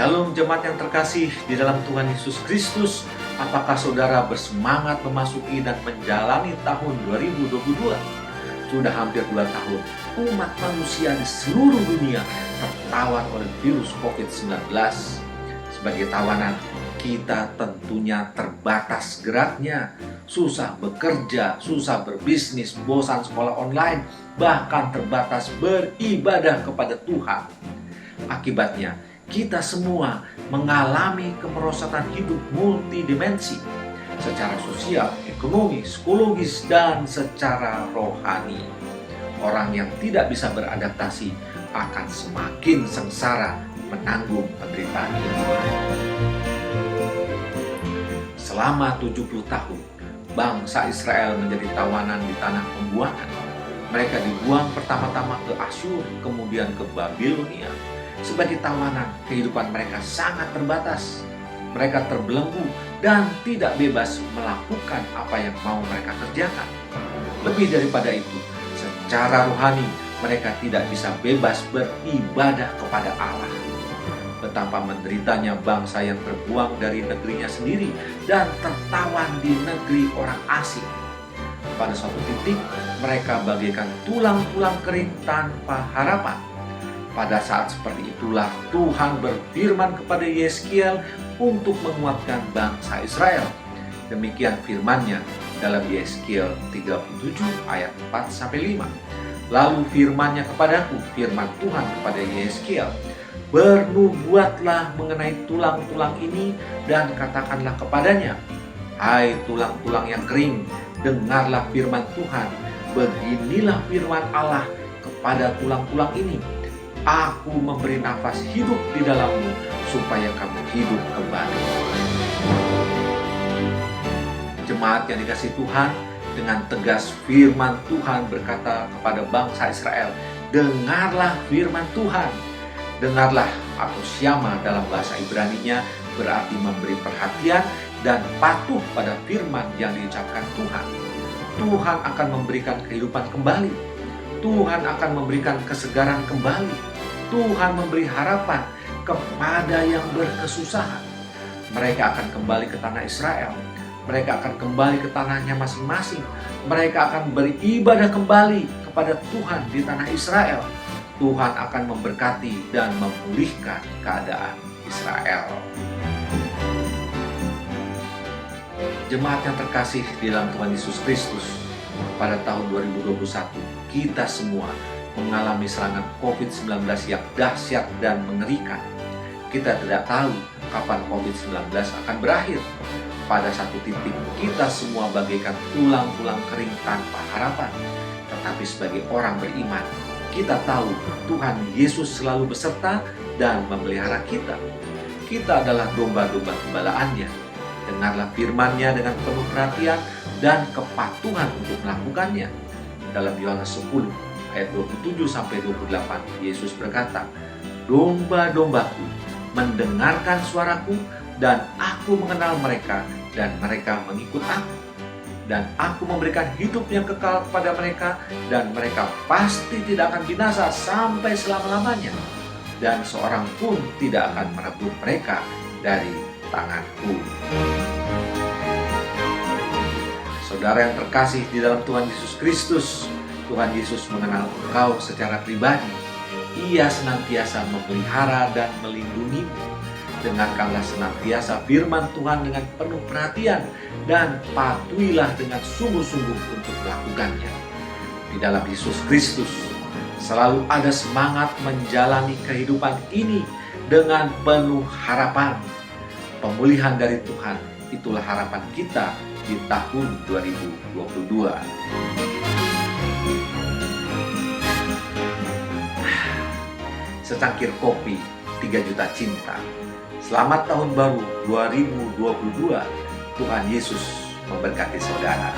Shalom jemaat yang terkasih di dalam Tuhan Yesus Kristus. Apakah saudara bersemangat memasuki dan menjalani tahun 2022? Sudah hampir 2 tahun umat manusia di seluruh dunia tertawan oleh virus COVID-19. Sebagai tawanan, kita tentunya terbatas geraknya, susah bekerja, susah berbisnis, bosan sekolah online, bahkan terbatas beribadah kepada Tuhan. Akibatnya, kita semua mengalami kemerosotan hidup multidimensi secara sosial, ekonomi, psikologis, dan secara rohani. Orang yang tidak bisa beradaptasi akan semakin sengsara menanggung penderitaan ini. Selama 70 tahun, bangsa Israel menjadi tawanan di tanah pembuangan. Mereka dibuang pertama-tama ke Asyur, kemudian ke Babilonia. Sebagai tawanan, kehidupan mereka sangat terbatas. Mereka terbelenggu dan tidak bebas melakukan apa yang mau mereka kerjakan. Lebih daripada itu, secara rohani mereka tidak bisa bebas beribadah kepada Allah. Betapa menderitanya bangsa yang terbuang dari negerinya sendiri dan tertawan di negeri orang asing. Pada suatu titik, mereka bagaikan tulang-tulang kering tanpa harapan. Pada saat seperti itulah Tuhan berfirman kepada Yeskiel untuk menguatkan bangsa Israel. Demikian firman-Nya dalam Yeskiel 37 ayat 4-5. Lalu firman-Nya kepadaku, firman Tuhan kepada Yeskiel, bernubuatlah mengenai tulang-tulang ini dan katakanlah kepadanya, hai tulang-tulang yang kering, dengarlah firman Tuhan. Beginilah firman Allah kepada tulang-tulang ini. Aku memberi nafas hidup di dalammu supaya kamu hidup kembali. Jemaat yang dikasihi Tuhan, dengan tegas firman Tuhan berkata kepada bangsa Israel, dengarlah firman Tuhan. Dengarlah atau syama dalam bahasa Ibrani-nya berarti memberi perhatian dan patuh pada firman yang diucapkan Tuhan. Tuhan akan memberikan kehidupan kembali. Tuhan akan memberikan kesegaran kembali. Tuhan memberi harapan kepada yang berkesusahan. Mereka akan kembali ke tanah Israel. Mereka akan kembali ke tanahnya masing-masing. Mereka akan beribadah kembali kepada Tuhan di tanah Israel. Tuhan akan memberkati dan memulihkan keadaan Israel. Jemaat yang terkasih di dalam Tuhan Yesus Kristus, pada tahun 2021 kita semua mengalami serangan COVID-19 yang dahsyat dan mengerikan. Kita tidak tahu kapan COVID-19 akan berakhir. Pada satu titik kita semua bagaikan tulang-tulang kering tanpa harapan. Tetapi sebagai orang beriman, kita tahu Tuhan Yesus selalu beserta dan memelihara kita. Kita adalah domba-domba gembalaannya. Dengarlah firman-Nya dengan penuh perhatian dan kepatuhan untuk melakukannya. Dalam Yohanes 10 ayat 27-28, Yesus berkata, domba-dombaku mendengarkan suaraku dan aku mengenal mereka dan mereka mengikut aku. Dan aku memberikan hidup yang kekal kepada mereka dan mereka pasti tidak akan binasa sampai selama-lamanya. Dan seorang pun tidak akan merebut mereka dari tanganku. Saudara yang terkasih di dalam Tuhan Yesus Kristus, Tuhan Yesus mengenal engkau secara pribadi. Ia senantiasa memelihara dan melindungimu. Dengarkanlah senantiasa firman Tuhan dengan penuh perhatian dan patuhilah dengan sungguh-sungguh untuk melakukannya. Di dalam Yesus Kristus selalu ada semangat menjalani kehidupan ini dengan penuh harapan. Pemulihan dari Tuhan, itulah harapan kita di tahun 2022. Secangkir kopi, 3 juta cinta. Selamat tahun baru 2022. Tuhan Yesus memberkati saudara.